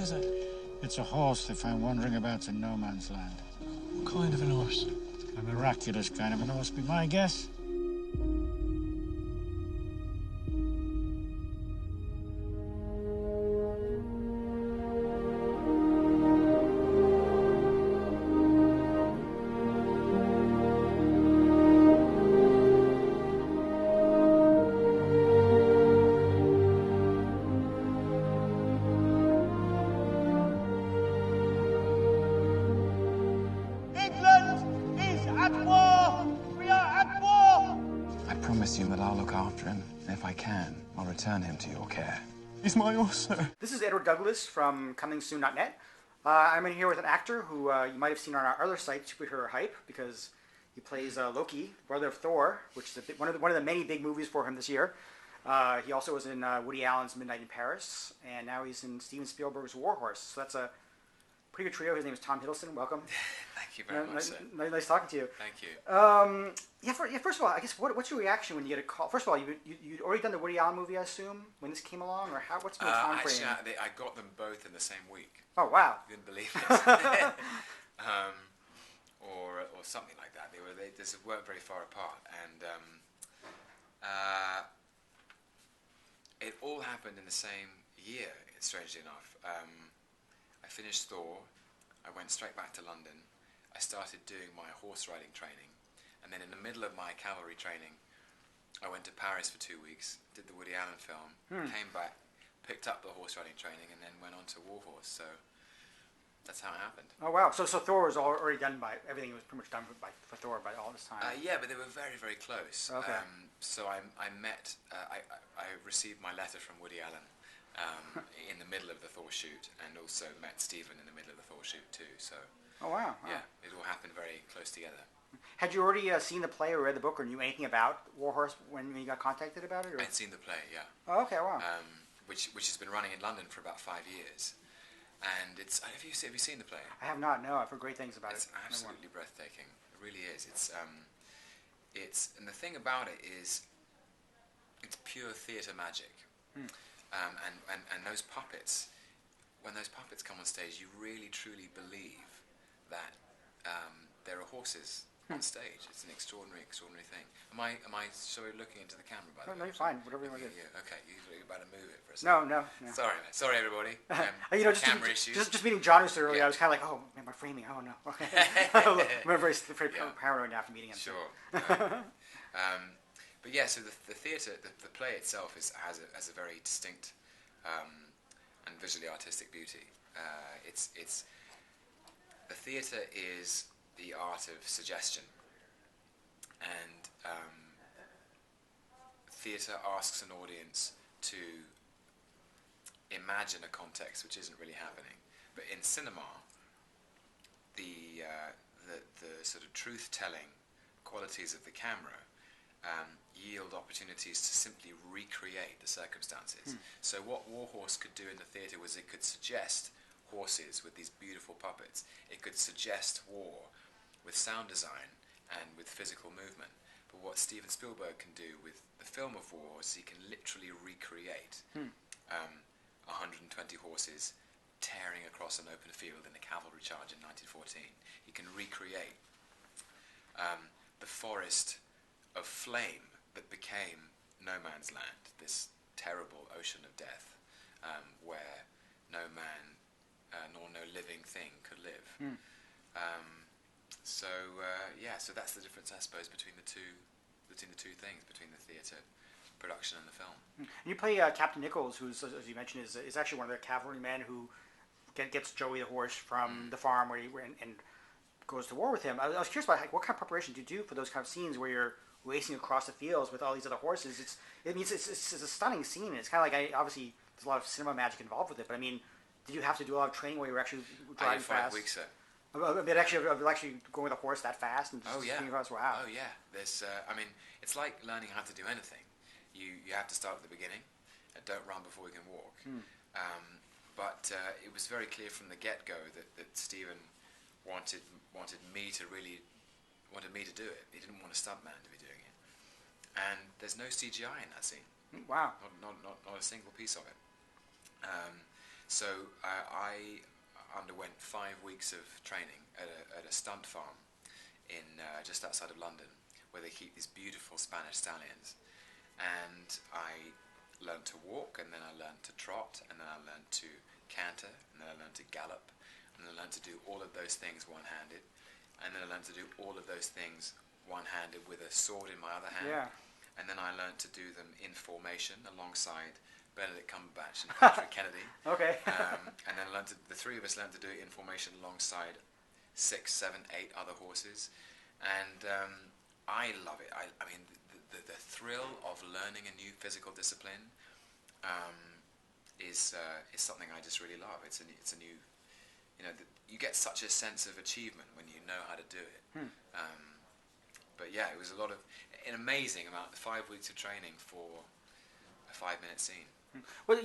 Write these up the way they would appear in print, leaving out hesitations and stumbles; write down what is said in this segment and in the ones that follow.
is it? It's a horse they found wandering about in no man's land. What kind of an horse? A miraculous kind of an horse, be my guess. I promise you that I'll look after him, and if I can, I'll return him to your care. He's my horse, sir. This is Edward Douglas from ComingSoon.net. I'm in here with an actor who you might have seen on our other site, Superhero Hype, because he plays Loki, brother of Thor, which is one of the many big movies for him this year. He also was in Woody Allen's Midnight in Paris, and now he's in Steven Spielberg's War Horse. So that's a pretty good trio. His name is Tom Hiddleston. Welcome. Thank you very much, sir. Nice talking to you. Thank you. First of all, I guess what's your reaction when you get a call? First of all, you'd already done the Woody Allen movie, I assume, when this came along, or what's the time frame? Actually, I got them both in the same week. Oh wow! You couldn't believe it. Or something like that. They just weren't very far apart, and it all happened in the same year. Strangely enough, I finished Thor. I went straight back to London. I started doing my horse riding training, and then in the middle of my cavalry training, I went to Paris for 2 weeks, did the Woody Allen film, came back, picked up the horse riding training, and then went on to War Horse. So that's how it happened. Oh wow! So Thor was already done by everything was pretty much done for Thor by all this time. Yeah, but they were very, very close. Okay. So I met. I received my letter from Woody Allen in the middle of the Thor shoot, and also met Stephen in the middle of the Thor shoot too. So. Oh wow! Yeah, it all happened very close together. Had you already seen the play or read the book or knew anything about War Horse when you got contacted about it? Or? I'd seen the play, yeah. Oh, okay, wow. Which has been running in London for about 5 years, and it's. Have you seen the play? I have not. No, I've heard great things about it. It's absolutely breathtaking. It really is. It's and the thing about it is, it's pure theatre magic, and those puppets. When those puppets come on stage, you really truly believe that there are horses on stage. It's an extraordinary thing. Am I sorry looking into the camera by the way? No, you're fine. Whatever you want to do. Yeah, okay. You're about to move it for a second. No. Sorry everybody. Camera issues. Just meeting John earlier, yeah. I was kind of like, oh man, my framing. Oh no. Okay. I'm very paranoid after meeting him. Sure. But yeah, so the theatre, the play itself has a very distinct and visually artistic beauty. It's the theatre is the art of suggestion, and theatre asks an audience to imagine a context which isn't really happening. But in cinema, the sort of truth-telling qualities of the camera yield opportunities to simply recreate the circumstances. So what War Horse could do in the theatre was it could suggest horses with these beautiful puppets. It could suggest war with sound design and with physical movement. But what Steven Spielberg can do with the film of War is he can literally recreate 120 horses tearing across an open field in a cavalry charge in 1914. He can recreate the forest of flame that became no man's land, this terrible ocean of death, where no man nor no living thing could live. So that's the difference, I suppose, between the two things, between the theatre production and the film. You play Captain Nichols, who's, as you mentioned, is actually one of the cavalrymen who gets Joey the horse from the farm where and goes to war with him. I was curious about what kind of preparation do you do for those kind of scenes where you're racing across the fields with all these other horses. It's a stunning scene. It's kind of like obviously there's a lot of cinema magic involved with it. But I mean, did you have to do a lot of training where you were actually driving fast? 5 weeks, sir. But actually going with a horse that fast and oh yeah, wow. Oh yeah. There's I mean, it's like learning how to do anything. You have to start at the beginning and don't run before you can walk. But it was very clear from the get-go that Stephen wanted me to do it. He didn't want a stuntman to be doing it. And there's no CGI in that scene. Wow. Not a single piece of it. So I underwent 5 weeks of training at a stunt farm in just outside of London, where they keep these beautiful Spanish stallions. And I learned to walk, and then I learned to trot, and then I learned to canter, and then I learned to gallop, and then I learned to do all of those things one-handed, and then I learned to do all of those things one-handed with a sword in my other hand. Yeah. And then I learned to do them in formation alongside Benedict Cumberbatch and Patrick Kennedy. Okay. And then the three of us learned to do it in formation alongside 6, 7, 8 other horses. And I love it. I mean, the thrill of learning a new physical discipline is something I just really love. It's a new, you get such a sense of achievement when you know how to do it. But yeah, it was an amazing amount, 5 weeks of training for a 5-minute scene. Well,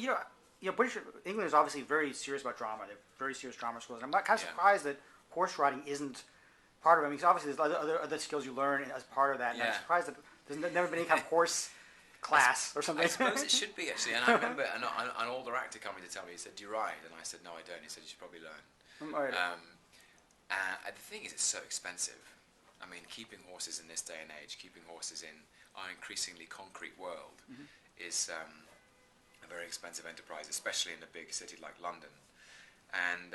England is obviously very serious about drama. They're very serious drama schools. And I'm kind of surprised that horse riding isn't part of it. I mean, obviously there's other skills you learn as part of that. And I'm surprised that there's never been any kind of horse class or something. I suppose it should be, actually. And I remember an older actor coming to tell me, he said, "Do you ride?" And I said, "No, I don't." He said, "You should probably learn." Right. The thing is, it's so expensive. I mean, keeping horses in this day and age, keeping horses in our increasingly concrete world is a very expensive enterprise, especially in a big city like London. And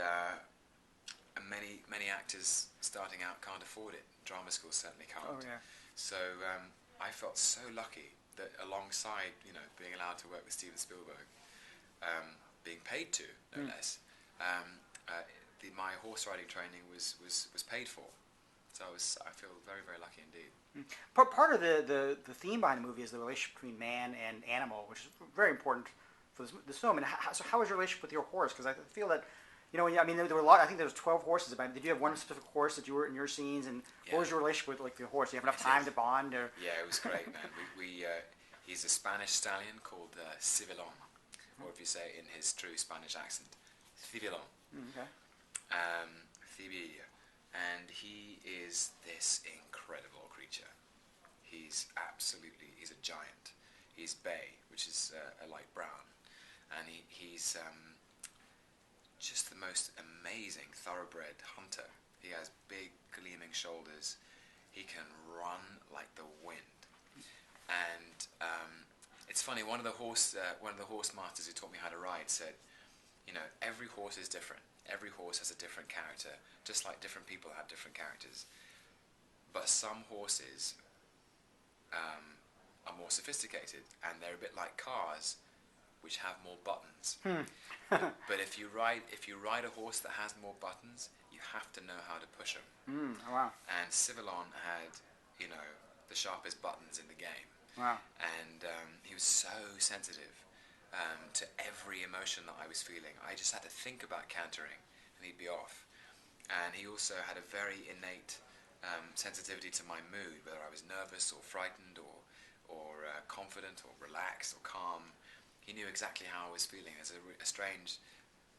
many actors starting out can't afford it. Drama schools certainly can't. Oh, yeah. So I felt so lucky that alongside, being allowed to work with Steven Spielberg, being paid to, no less, my horse riding training was paid for. So I feel very, very lucky indeed. Part of the theme behind the movie is the relationship between man and animal, which is very important for this film. And so how is your relationship with your horse? Because I feel that, there were a lot. I think there was 12 horses. Did you have one specific horse that you were in your scenes? And what was your relationship with your horse? Do you have enough time to bond? Or? Yeah, it was great, man. He's a Spanish stallion called Civilon, or if you say it in his true Spanish accent, Civilon. Okay. And he is this incredible creature. He's a giant. He's bay, which is a light brown, and he's just the most amazing thoroughbred hunter. He has big gleaming shoulders. He can run like the wind. And it's funny. One of the horse masters who taught me how to ride said, every horse is different. Every horse has a different character, just like different people have different characters. But some horses are more sophisticated, and they're a bit like cars, which have more buttons. But if you ride a horse that has more buttons, you have to know how to push them. Oh, wow. And Civilon had, the sharpest buttons in the game. Wow. And he was so sensitive to every emotion that I was feeling. I just had to think about cantering, and he'd be off. And he also had a very innate sensitivity to my mood, whether I was nervous or frightened or confident or relaxed or calm. He knew exactly how I was feeling. There's a strange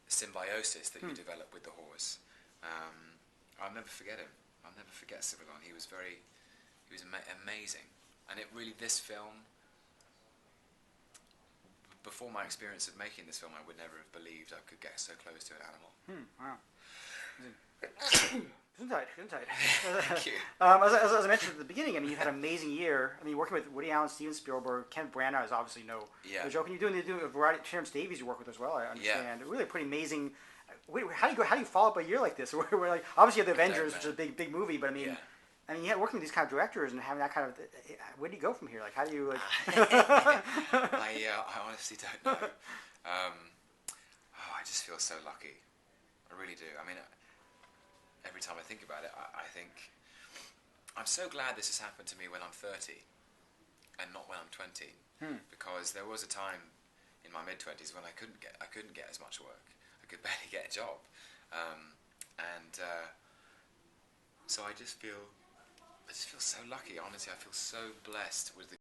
symbiosis that you develop with the horse. I'll never forget him. I'll never forget Civilon. He was amazing. And this film, before my experience of making this film, I would never have believed I could get so close to an animal. Wow. Gesundheit. Thank you. As I mentioned at the beginning, you've had an amazing year. Working with Woody Allen, Steven Spielberg, Kenneth Branagh is obviously no joke. And you're doing a variety. Terrence Davies you work with as well, I understand. Yeah. Really pretty amazing. How do you follow up a year like this? We're like, obviously you have The Avengers, which is a big movie, but working with these kind of directors and having that kind of, where do you go from here? Like, how do you? I honestly don't know. I just feel so lucky. I really do. Every time I think about it, I think I'm so glad this has happened to me when I'm 30 and not when I'm 20, because there was a time in my mid-20s when I couldn't get as much work. I could barely get a job, so I just feel so lucky. Honestly, I feel so blessed with the